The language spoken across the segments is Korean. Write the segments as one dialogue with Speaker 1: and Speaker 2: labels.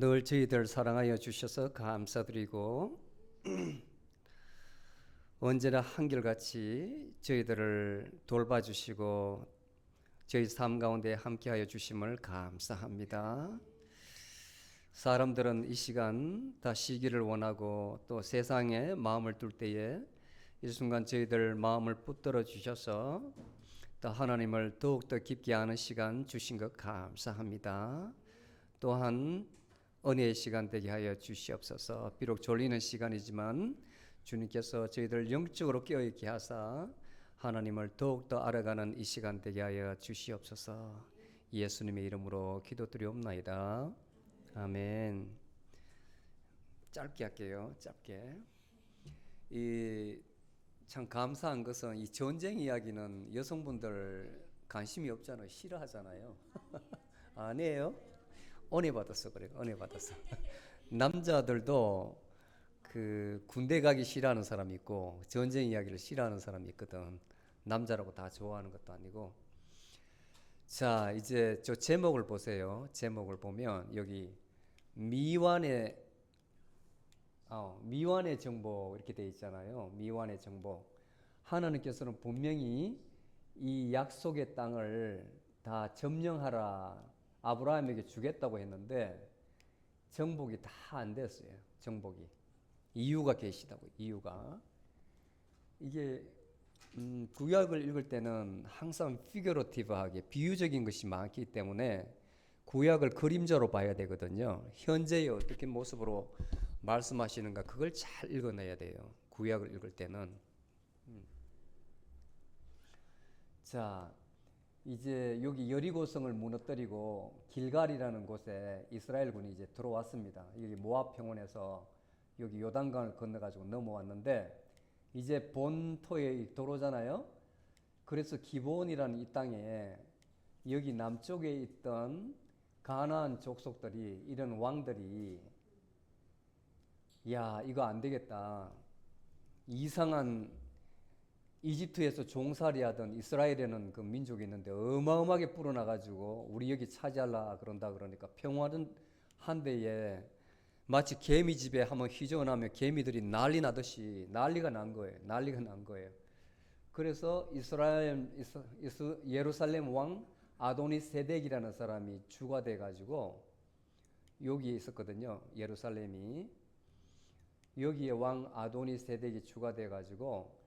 Speaker 1: 늘 저희들 사랑하여 주셔서 감사드리고 언제나 한결같이 저희들을 돌봐주시고 저희 삶 가운데 함께하여 주심을 감사합니다. 사람들은 이 시간 다 쉬기를 원하고 또 세상에 마음을 둘 때에 이 순간 저희들 마음을 붙들어 주셔서 또 하나님을 더욱더 깊게 아는 시간 주신 것 감사합니다. 또한 은혜의 시간 되게 하여 주시옵소서. 비록 졸리는 시간이지만 주님께서 저희들 영적으로 깨어있게 하사 하나님을 더욱더 알아가는 이 시간 되게 하여 주시옵소서. 예수님의 이름으로 기도드리옵나이다. 아멘. 짧게 할게요. 짧게. 참 감사한 것은 이 전쟁 이야기는 여성분들 관심이 없잖아요. 싫어하잖아요. 아니에요? 은혜 받았어. 그래. 은혜 받았어. 남자들도 그 군대 가기 싫어하는 사람이 있고 전쟁 이야기를 싫어하는 사람이 있거든. 남자라고 다 좋아하는 것도 아니고. 자, 이제 저 제목을 보세요. 제목을 보면 여기 미완의 미완의 정복 이렇게 돼 있잖아요. 미완의 정복. 하나님께서는 분명히 이 약속의 땅을 다 점령하라 아브라함에게 주겠다고 했는데 정복이 다 안 됐어요. 정복이. 이유가 계시다고. 이유가. 이게 구약을 읽을 때는 항상 피규러티브하게 비유적인 것이 많기 때문에 구약을 그림자로 봐야 되거든요. 현재의 어떻게 모습으로 말씀하시는가 그걸 잘 읽어내야 돼요. 구약을 읽을 때는. 자, 이제 여기 여리고성을 무너뜨리고 길갈이라는 곳에 이스라엘군이 이제 들어왔습니다. 여기 모압 평원에서 여기 요단강을 건너가지고 넘어왔는데 이제 본토에 들어오잖아요. 그래서 기브온이라는 이 땅에 여기 남쪽에 있던 가나안 족속들이 이런 왕들이 야 이거 안 되겠다. 이상한 이집트에서 종살이 하던 이스라엘에는 그 민족이 있는데 어마어마하게 불어나가지고 우리 여기 차지하려 그런다 그러니까 평화는 한데에 마치 개미집에 한번 휘저어나면 개미들이 난리 나듯이 난리가 난 거예요. 난리가 난 거예요. 그래서 예루살렘 왕 아도니 세덱이라는 사람이 주가 돼가지고 여기에 있었거든요. 예루살렘이. 여기에 왕 아도니 세덱이 주가 돼가지고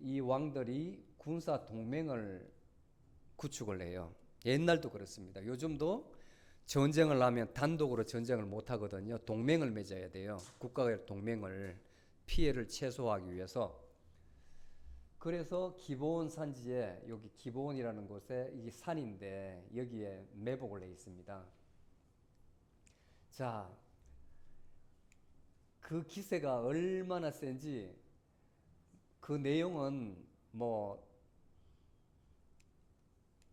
Speaker 1: 이 왕들이 군사 동맹을 구축을 해요. 옛날도 그렇습니다. 요즘도 전쟁을 하면 단독으로 전쟁을 못 하거든요. 동맹을 맺어야 돼요. 국가의 동맹을 피해를 최소화하기 위해서. 그래서 기브온 산지에 여기 기브온이라는 곳에 이 산인데 여기에 매복을 해 있습니다. 자, 그 기세가 얼마나 센지 그 내용은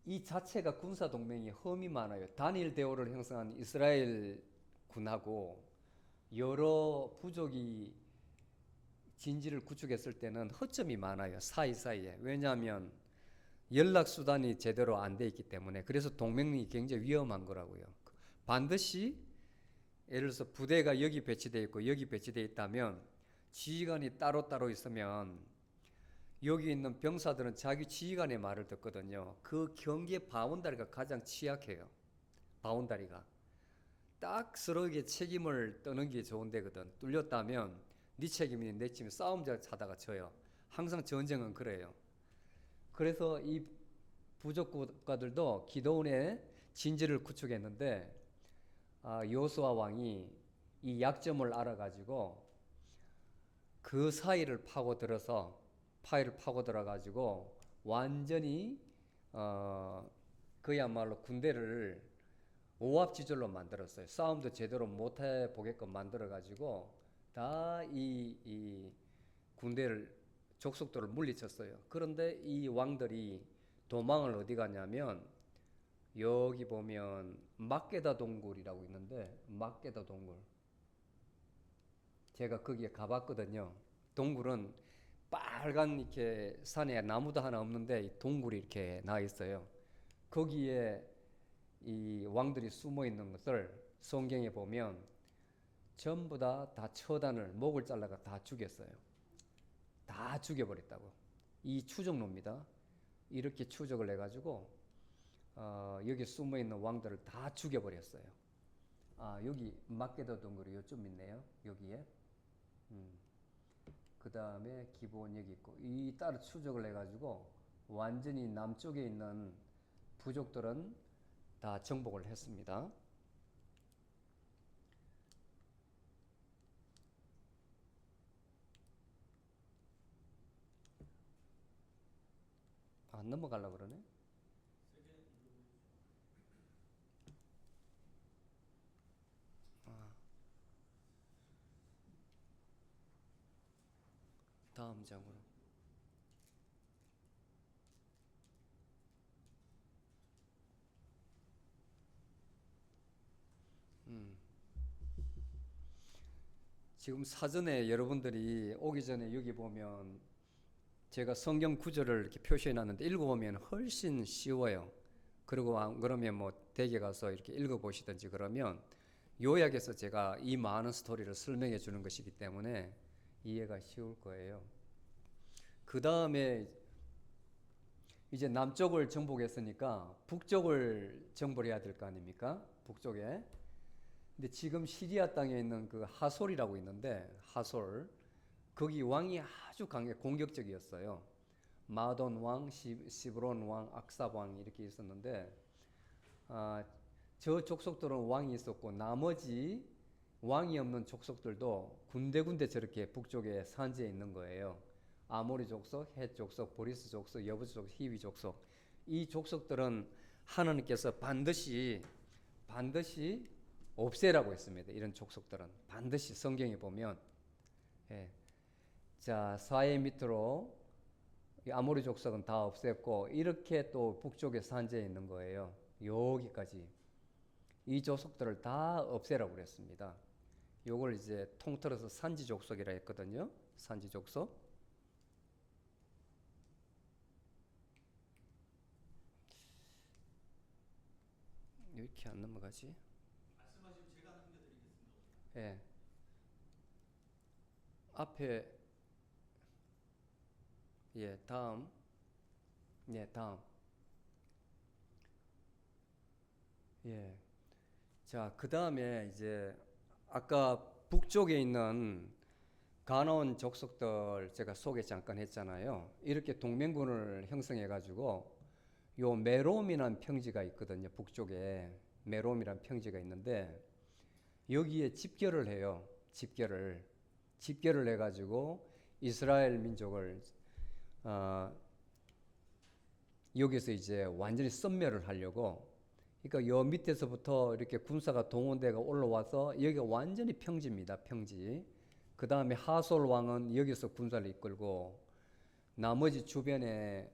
Speaker 1: 이 자체가 군사 동맹이 험이 많아요. 단일 대오를 형성한 이스라엘 군하고 여러 부족이 진지를 구축했을 때는 허점이 많아요. 사이사이에. 왜냐하면 연락수단이 제대로 안 돼 있기 때문에. 그래서 동맹이 굉장히 위험한 거라고요. 반드시 예를 들어서 부대가 여기 배치되어 있고 여기 배치되어 있다면 지휘관이 따로따로 있으면 여기 있는 병사들은 자기 지휘관의 말을 듣거든요. 그 경계 바운다리가 가장 취약해요. 바운다리가. 딱 서로에게 책임을 떠는 게 좋은 데거든. 뚫렸다면 네 책임이니 내 책임이 싸움 하다가 져요. 항상 전쟁은 그래요. 그래서 이 부족 국가들도 기드온의 진지를 구축했는데 여호수아 왕이 이 약점을 알아가지고 그 사이를 파고들어가지고 완전히 그야말로 군대를 오합지졸로 만들었어요. 싸움도 제대로 못해 보게끔 만들어가지고 다 이 군대를 족속들을 물리쳤어요. 그런데 이 왕들이 도망을 어디 가냐면 여기 보면 막게다 동굴이라고 있는데 막게다 동굴 제가 거기에 가봤거든요. 동굴은 빨간 이렇게 산에 나무도 하나 없는데 동굴이 이렇게 나 있어요. 거기에 이 왕들이 숨어 있는 것을 성경에 보면 전부 다 처단을 목을 잘라가 다 죽였어요. 다 죽여버렸다고. 이 추적로입니다. 이렇게 추적을 해가지고 여기 숨어있는 왕들을 다 죽여버렸어요. 여기 막게도 덩굴이 요쯤 있네요. 여기에. 그 다음에 기본 여기 있고, 이 따로 추적을 해가지고 완전히 남쪽에 있는 부족들은 다 정복을 했습니다. 넘어가려고 그러네. 다음 장으로. 지금 사전에 여러분들이 오기 전에 여기 보면 제가 성경 구절을 이렇게 표시해 놨는데 읽어보면 훨씬 쉬워요. 그리고 그러면 뭐 댁에 가서 이렇게 읽어보시든지 그러면 요약해서 제가 이 많은 스토리를 설명해 주는 것이기 때문에 이해가 쉬울 거예요. 그 다음에 이제 남쪽을 정복했으니까 북쪽을 정복을 해야 될 거 아닙니까? 북쪽에. 근데 지금 시리아 땅에 있는 그 하솔이라고 있는데, 하솔 거기 왕이 아주 공격적이었어요. 마돈 왕, 시브론 왕, 악삽 왕 이렇게 있었는데 저 족속들은 왕이 있었고 나머지 왕이 없는 족속들도 군데군데 저렇게 북쪽에 산지에 있는 거예요. 아모리 족속, 헷 족속, 보리스 족속, 여부스 족속, 히위 족속. 이 족속들은 하나님께서 반드시 없애라고 했습니다. 이런 족속들은 반드시 성경에 보면. 자, 사해 밑으로 아모리 족속은 다 없앴고 이렇게 또 북쪽에 산지에 있는 거예요. 여기까지 이 족속들을 다 없애라고 그랬습니다. 요걸 이제 통틀어서 산지 족속이라 했거든요. 산지 족속. 이렇게 안 넘어가지?
Speaker 2: 말씀하시면 제가 넘겨드리겠습니다.
Speaker 1: 예. 앞에 다음. 다음. 자, 그 다음에 이제 아까 북쪽에 있는 가나안 족속들 제가 소개 잠깐 했잖아요. 이렇게 동맹군을 형성해 가지고 요 메롬이라는 평지가 있거든요. 북쪽에 메롬이라는 평지가 있는데 여기에 집결을 해요. 집결을 해 가지고 이스라엘 민족을 여기서 이제 완전히 섬멸을 하려고. 그러니까 요 밑에서부터 이렇게 군사가 동원대가 올라와서 여기가 완전히 평지입니다. 평지. 그 다음에 하솔 왕은 여기서 군사를 이끌고 나머지 주변에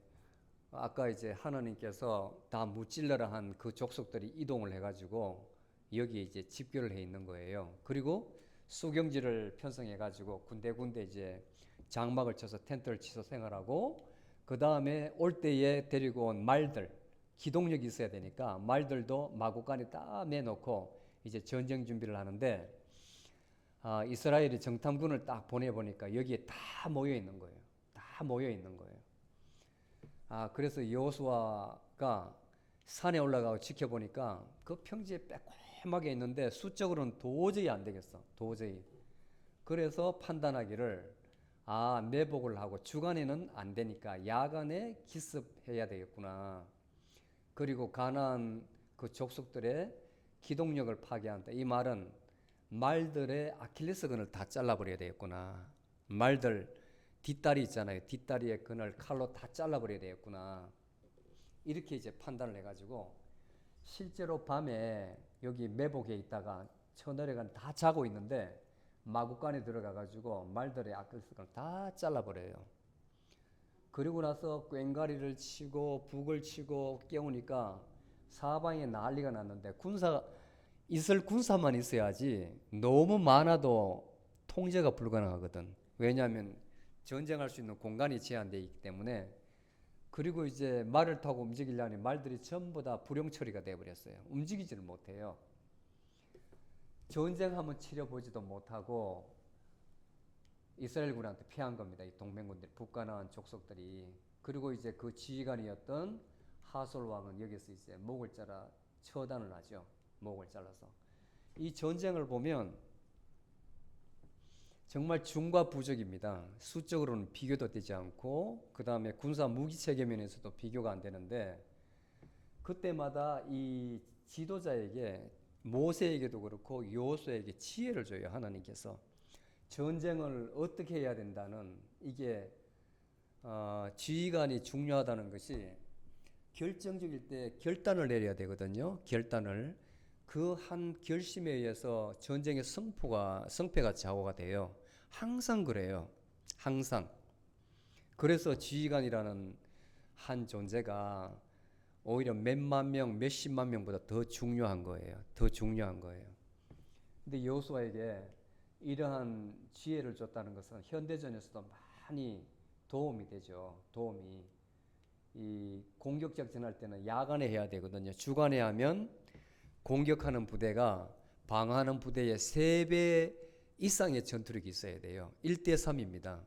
Speaker 1: 아까 이제 하나님께서 다 무찔러라 한 그 족속들이 이동을 해가지고 여기 이제 집결을 해 있는 거예요. 그리고 수경지를 편성해가지고 군데군데 이제 장막을 쳐서 텐트를 치서 생활하고, 그 다음에 올 때에 데리고 온 말들, 기동력이 있어야 되니까 말들도 마구간에 딱 내놓고 이제 전쟁 준비를 하는데 이스라엘이 정탐군을 딱 보내보니까 여기에 다 모여 있는 거예요. 다 모여 있는 거예요. 그래서 여호수아가 산에 올라가고 지켜보니까 그 평지에 빼꼼하게 있는데 수적으로는 도저히 안 되겠어. 도저히. 그래서 판단하기를 매복을 하고 주간에는 안 되니까 야간에 기습해야 되겠구나. 그리고 가나안 그 족속들의 기동력을 파괴한다. 이 말은 말들의 아킬레스건을 다 잘라버려야 되겠구나. 말들 뒷다리 있잖아요. 뒷다리의 근을 칼로 다 잘라버려야 되겠구나. 이렇게 이제 판단을 해가지고 실제로 밤에 여기 매복에 있다가 처내려간 다 자고 있는데 마구간에 들어가가지고 말들의 아킬레스건을 다 잘라버려요. 그리고 나서 꽹과리를 치고 북을 치고 깨우니까 사방에 난리가 났는데 있을 군사만 있어야지 너무 많아도 통제가 불가능하거든. 왜냐하면 전쟁할 수 있는 공간이 제한되어 있기 때문에. 그리고 이제 말을 타고 움직이려니 말들이 전부 다 불용 처리가 되어버렸어요. 움직이지를 못해요. 전쟁 한번 치러보지도 못하고 이스라엘군한테 피한 겁니다. 이 동맹군들, 북가나안 족속들이. 그리고 이제 그 지휘관이었던 하솔 왕은 여기서 이제 목을 잘라 처단을 하죠. 목을 잘라서. 이 전쟁을 보면 정말 중과 부족입니다. 수적으로는 비교도 되지 않고 그 다음에 군사 무기 체계 면에서도 비교가 안 되는데 그때마다 이 지도자에게 모세에게도 그렇고 여호수아에게 지혜를 줘요. 하나님께서. 전쟁을 어떻게 해야 된다는 이게 지휘관이 중요하다는 것이 결정적일 때 결단을 내려야 되거든요. 결단을. 그 한 결심에 의해서 전쟁의 성패가 좌우가 돼요. 항상 그래요. 항상. 그래서 지휘관이라는 한 존재가 오히려 몇만 명, 몇십만 명보다 더 중요한 거예요. 더 중요한 거예요. 근데 여호수아에게 이러한 지혜를 줬다는 것은 현대전에서도 많이 도움이 되죠. 도움이. 이 공격 작전할 때는 야간에 해야 되거든요. 주간에 하면 공격하는 부대가 방어하는 부대의 3배 이상의 전투력이 있어야 돼요. 1대3입니다.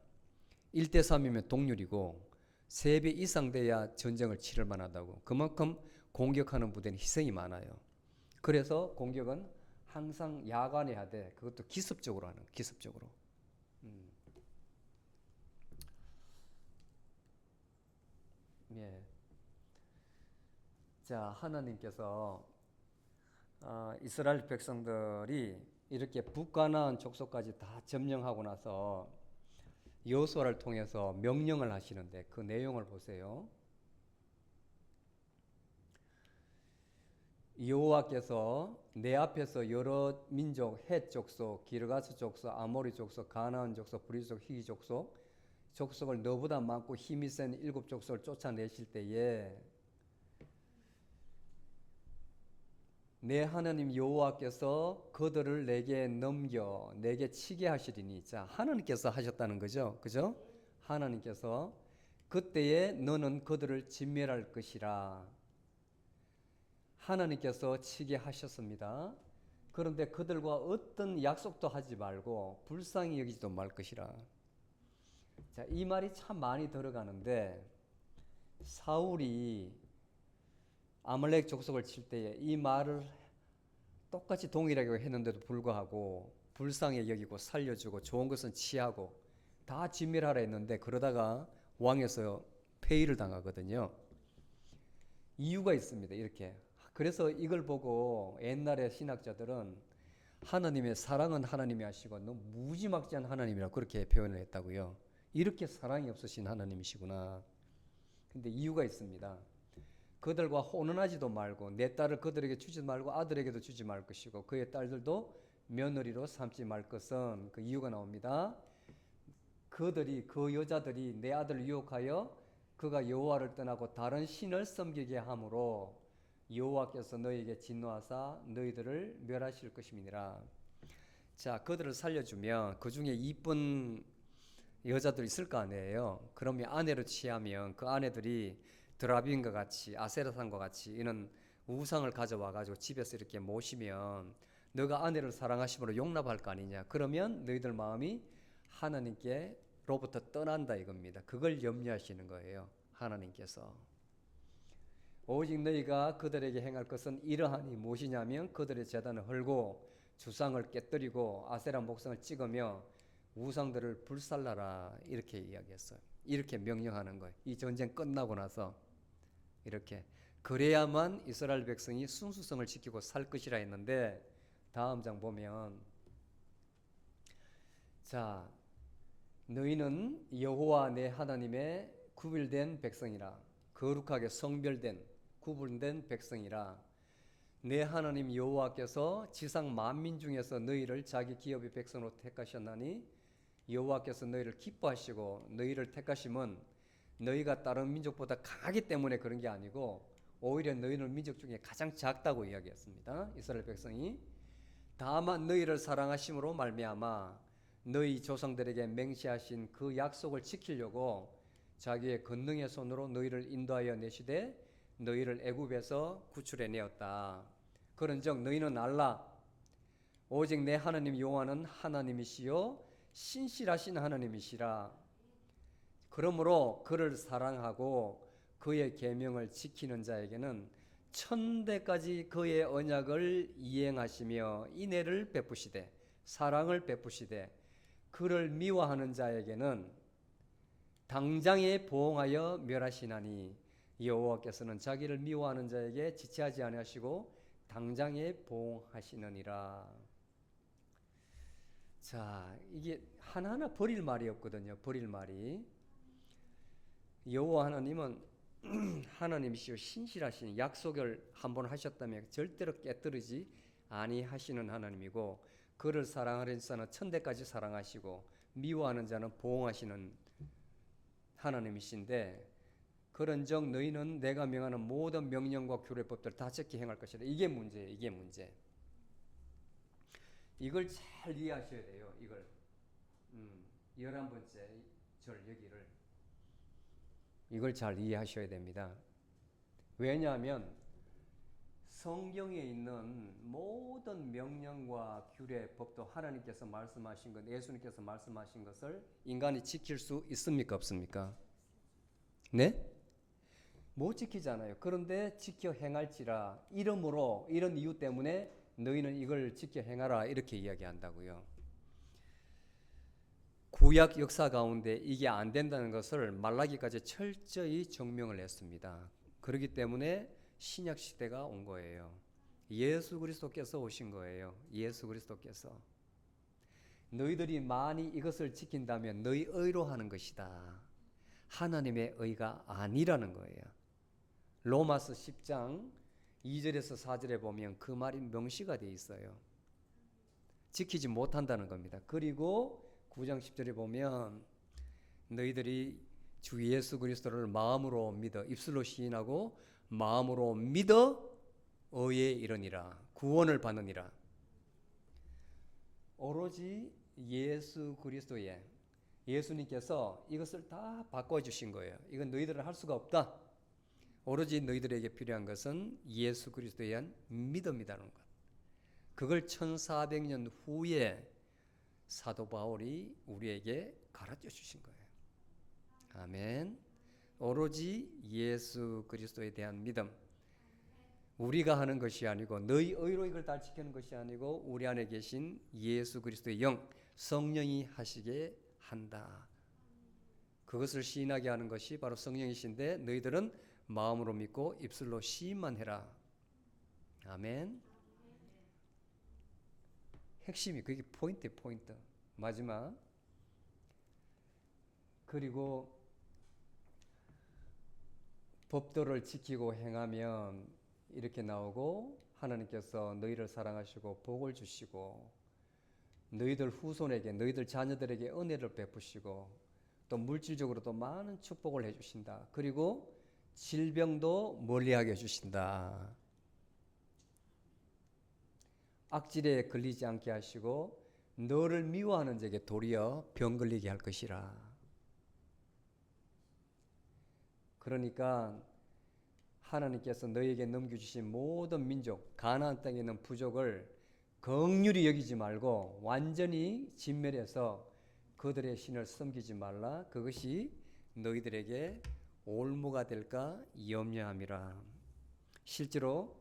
Speaker 1: 1대3이면 동률이고 3배 이상 돼야 전쟁을 치를 만하다고. 그만큼 공격하는 부대는 희생이 많아요. 그래서 공격은 항상 야간에 해야 돼. 그것도 기습적으로 하는, 기습적으로. 예. 자, 하나님께서 이스라엘 백성들이 이렇게 북가나안 족속까지 다 점령하고 나서 여호수아를 통해서 명령을 하시는데 그 내용을 보세요. 여호와께서 내 앞에서 여러 민족, 헷 족속, 기르가스 족속, 아모리 족속, 가나안 족속, 브리스 족속, 히기 족속을 너보다 많고 힘이 센 7 족속을 쫓아내실 때에 내 하나님 여호와께서 그들을 내게 넘겨 내게 치게 하시리니. 자, 하나님께서 하셨다는 거죠. 그죠? 하나님께서 그때에 너는 그들을 진멸할 것이라. 하나님께서 치게 하셨습니다. 그런데 그들과 어떤 약속도 하지 말고 불쌍히 여기지도 말 것이라. 자, 이 말이 참 많이 들어가는데 사울이 아말렉 족속을 칠 때에 이 말을 똑같이 동일하게 했는데도 불구하고 불쌍히 여기고 살려주고 좋은 것은 취하고 다 진멸하라 했는데 그러다가 왕에서 폐위를 당하거든요. 이유가 있습니다. 이렇게. 그래서 이걸 보고 옛날의 신학자들은 하나님의 사랑은 하나님이 하시고 너무 무지막지한 하나님이라고 그렇게 표현을 했다고요. 이렇게 사랑이 없으신 하나님이시구나. 근데 이유가 있습니다. 그들과 혼혼하지도 말고 내 딸을 그들에게 주지 말고 아들에게도 주지 말 것이고 그의 딸들도 며느리로 삼지 말 것은 그 이유가 나옵니다. 그 여자들이 내 아들을 유혹하여 그가 여호와를 떠나고 다른 신을 섬기게 함으로 여호와께서 너희에게 진노하사 너희들을 멸하실 것임이니라. 자, 그들을 살려주면 그 중에 이쁜 여자들 있을 거 아니에요. 그러면 아내로 취하면 그 아내들이 드라빈과 같이 아세라산과 같이 이런 우상을 가져와 가지고 집에서 이렇게 모시면 너가 아내를 사랑하심으로 용납할 거 아니냐. 그러면 너희들 마음이 하나님께로부터 떠난다 이겁니다. 그걸 염려하시는 거예요. 하나님께서. 오직 너희가 그들에게 행할 것은 이러하니 무엇이냐면 그들의 제단을 헐고 주상을 깨뜨리고 아세라 목상을 찍으며 우상들을 불살라라 이렇게 이야기했어요. 이렇게 명령하는 거예요. 이 전쟁 끝나고 나서 이렇게. 그래야만 이스라엘 백성이 순수성을 지키고 살 것이라 했는데 다음 장 보면 자, 너희는 여호와 내 하나님의 구별된 백성이라. 거룩하게 성별된 구분된 백성이라. 내 하나님 여호와께서 지상 만민 중에서 너희를 자기 기업의 백성으로 택하셨나니 여호와께서 너희를 기뻐하시고 너희를 택하심은 너희가 다른 민족보다 강하기 때문에 그런 게 아니고 오히려 너희는 민족 중에 가장 작다고 이야기했습니다. 이스라엘 백성이. 다만 너희를 사랑하심으로 말미암아 너희 조상들에게 맹세하신 그 약속을 지키려고 자기의 권능의 손으로 너희를 인도하여 내시되 너희를 애굽에서 구출해 내었다. 그런즉 너희는 알라. 오직 내 하나님 여호와는 하나님이시요 신실하신 하나님이시라. 그러므로 그를 사랑하고 그의 계명을 지키는 자에게는 천대까지 그의 언약을 이행하시며 인애를 베푸시되 사랑을 베푸시되 그를 미워하는 자에게는 당장에 보응하여 멸하시나니 여호와께서는 자기를 미워하는 자에게 지체하지 아니하시고 당장에 보응하시느니라. 자, 이게 하나하나 버릴 말이 없거든요. 버릴 말이. 여호와 하나님은 하나님이시요 신실하신 약속을 한번 하셨다면 절대로 깨뜨리지 아니하시는 하나님이고 그를 사랑하는 자는 천대까지 사랑하시고 미워하는 자는 보응하시는 하나님이신데 그런즉 너희는 내가 명하는 모든 명령과 규례법들을 다 지켜 행할 것이다. 이게 문제예요. 이게 문제. 이걸 잘 이해하셔야 돼요. 이걸 11번째 절 여기를 이걸 잘 이해하셔야 됩니다. 왜냐하면 성경에 있는 모든 명령과 규례, 법도 하나님께서 말씀하신 것, 예수님께서 말씀하신 것을 인간이 지킬 수 있습니까? 없습니까? 네? 못 지키잖아요. 그런데 지켜 행할지라 이러므로 이런 이유 때문에 너희는 이걸 지켜 행하라 이렇게 이야기한다고요. 구약 역사 가운데 이게 안 된다는 것을 말라기까지 철저히 증명을 했습니다. 그렇기 때문에 신약 시대가 온 거예요. 예수 그리스도께서 오신 거예요. 예수 그리스도께서 너희들이 많이 이것을 지킨다면 너희 의로 하는 것이다. 하나님의 의가 아니라는 거예요. 로마서 10장 2절에서 4절에 보면 그 말이 명시가 되어 있어요. 지키지 못한다는 겁니다. 그리고 9장 10절에 보면 너희들이 주 예수 그리스도를 마음으로 믿어 입술로 시인하고 마음으로 믿어 의에 이르니라 구원을 받느니라. 오로지 예수 그리스도의 예수님께서 이것을 다 바꿔주신 거예요. 이건 너희들은 할 수가 없다. 오로지 너희들에게 필요한 것은 예수 그리스도에 대한 믿음이라는 것. 그걸 1400년 후에 사도 바울이 우리에게 가르쳐 주신 거예요. 아멘. 오로지 예수 그리스도에 대한 믿음. 우리가 하는 것이 아니고 너희 의로 이걸 다 지키는 것이 아니고 우리 안에 계신 예수 그리스도의 영 성령이 하시게 한다. 그것을 시인하게 하는 것이 바로 성령이신데 너희들은 마음으로 믿고 입술로 시인만 해라. 아멘. 핵심이 그게 포인트. 마지막. 그리고 법도를 지키고 행하면 이렇게 나오고 하나님께서 너희를 사랑하시고 복을 주시고 너희들 후손에게 너희들 자녀들에게 은혜를 베푸시고 또 물질적으로도 많은 축복을 해주신다. 그리고 질병도 멀리하게 해주신다. 악질에 걸리지 않게 하시고 너를 미워하는 자에게 도리어 병 걸리게 할 것이라. 그러니까 하나님께서 너희에게 넘겨주신 모든 민족 가나안 땅에 있는 부족을 긍휼히 여기지 말고 완전히 진멸해서 그들의 신을 섬기지 말라. 그것이 너희들에게 올무가 될까 염려함이라. 실제로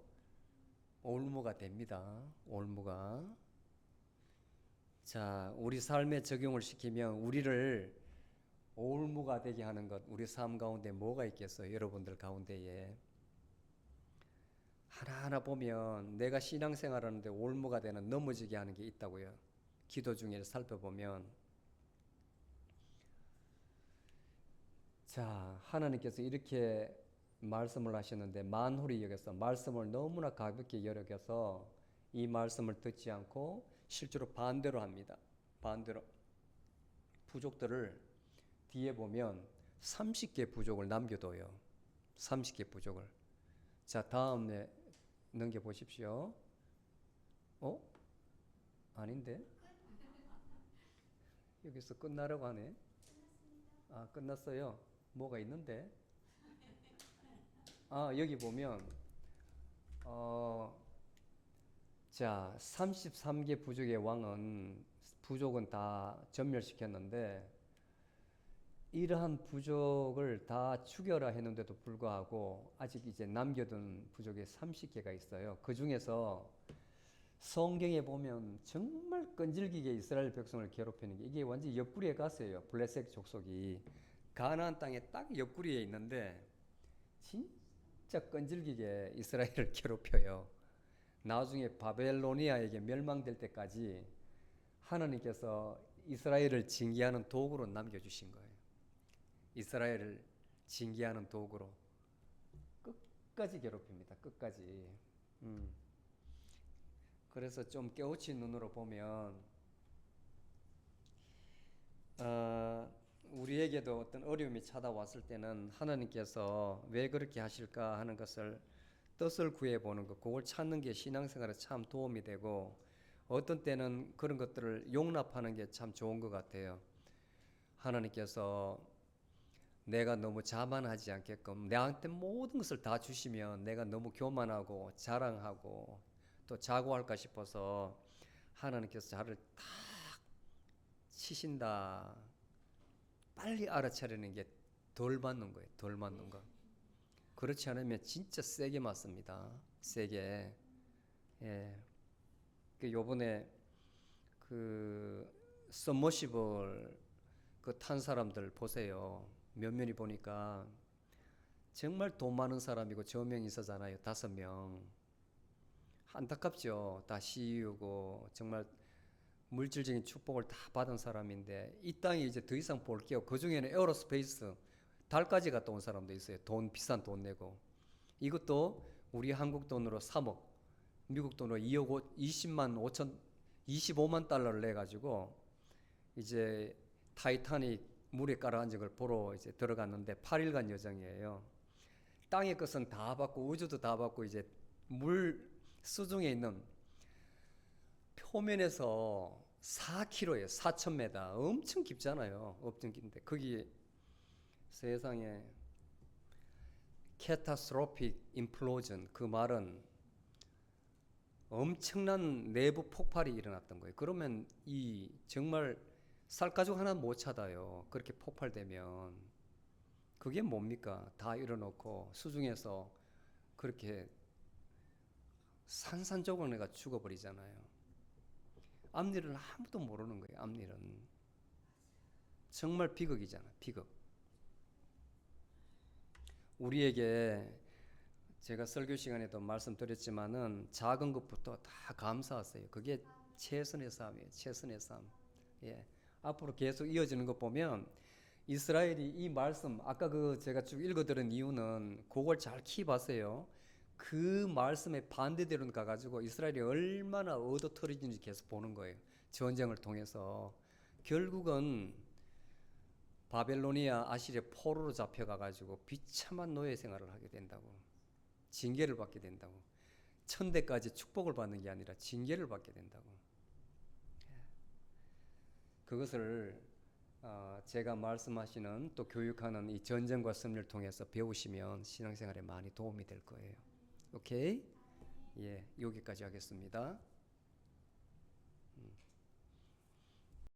Speaker 1: 올무가 됩니다. 올무가. 자, 우리 삶에 적용을 시키면 우리를 올무가 되게 하는 것, 우리 삶 가운데 뭐가 있겠어요? 여러분들 가운데에 하나하나 보면 내가 신앙생활하는데 올무가 되는 넘어지게 하는 게 있다고요. 기도 중에 살펴보면 자, 하나님께서 이렇게 말씀을 하셨는데 만홀히 여겨서 말씀을 너무나 가볍게 여겨서 이 말씀을 듣지 않고 실제로 반대로 합니다. 반대로 부족들을 뒤에 보면 30개 부족을 남겨둬요. 30개 부족을. 자, 다음에 넘겨보십시오. 아닌데? 여기서 끝나라고 하네. 아, 끝났어요. 뭐가 있는데? 아, 여기 보면 자, 33개 부족의 왕은 부족은 다 전멸시켰는데 이러한 부족을 다 죽여라 했는데도 불구하고 아직 이제 남겨둔 부족이 30개가 있어요. 그 중에서 성경에 보면 정말 끈질기게 이스라엘 백성을 괴롭히는 게 이게 완전 옆구리에 갔어요. 블레셋 족속이 가나안 땅에 딱 옆구리에 있는데 진짜 끈질기게 이스라엘을 괴롭혀요. 나중에 바벨로니아에게 멸망될 때까지 하나님께서 이스라엘을 징계하는 도구로 남겨주신 거예요. 이스라엘을 징계하는 도구로 끝까지 괴롭힙니다. 끝까지. 그래서 좀 깨우친 눈으로 보면 우리에게도 어떤 어려움이 찾아왔을 때는 하나님께서 왜 그렇게 하실까 하는 것을 뜻을 구해보는 것, 그걸 찾는 게 신앙생활에 참 도움이 되고 어떤 때는 그런 것들을 용납하는 게 참 좋은 것 같아요. 하나님께서 내가 너무 자만하지 않게끔 내한테 모든 것을 다 주시면 내가 너무 교만하고 자랑하고 또 자고할까 싶어서 하나님께서 저를 탁 치신다. 빨리 알아차리는 게 덜 맞는 거예요. 덜 맞는 거. 그렇지 않으면 진짜 세게 맞습니다. 세게. 예. 요번에 그 서머시벌 그 탄 사람들 보세요. 면면이 보니까 정말 돈 많은 사람이고 저명 있었잖아요. 5명. 안타깝죠. 다 CEO고 정말 물질적인 축복을 다 받은 사람인데 이 땅에 이제 더 이상 볼 게 없고 그 중에는 에어로스페이스 달까지 갔다 온 사람도 있어요. 돈 비싼 돈 내고 이것도 우리 한국 돈으로 3억, 미국 돈으로 2억 20만 5천 25만 달러를 내 가지고 이제 타이타닉 물에 깔아앉은 걸 보러 이제 들어갔는데 8일간 여정이에요. 땅의 것은 다 받고 우주도 다 받고 이제 물 수중에 있는 표면에서 4km예요. 4,000m. 엄청 깊잖아요. 엄청 깊은데 거기 세상에 catastrophic implosion 그 말은 엄청난 내부 폭발이 일어났던 거예요. 그러면 이 정말 쌀가죽 하나 못 찾아요. 그렇게 폭발되면 그게 뭡니까? 다 일어놓고 수중에서 그렇게 산산조각내가 죽어버리잖아요. 앞일은 아무도 모르는 거예요. 앞일은 정말 비극이잖아. 비극. 우리에게 제가 설교 시간에도 말씀드렸지만은 작은 것부터 다 감사하세요. 그게 최선의 삶이에요. 최선의 삶. 예. 앞으로 계속 이어지는 것 보면 이스라엘이 이 말씀 아까 그 제가 쭉 읽어드린 이유는 그걸 잘 키봐세요. 그 말씀의 반대대로 가가지고 이스라엘이 얼마나 얻어터리는지 계속 보는 거예요. 전쟁을 통해서 결국은 바벨로니아 아시리아 포로로 잡혀가가지고 비참한 노예 생활을 하게 된다고. 징계를 받게 된다고. 천대까지 축복을 받는 게 아니라 징계를 받게 된다고. 그것을 제가 말씀하시는 또 교육하는 이 전쟁과 승리를 통해서 배우시면 신앙생활에 많이 도움이 될 거예요. 오케이? 예, 여기까지 하겠습니다.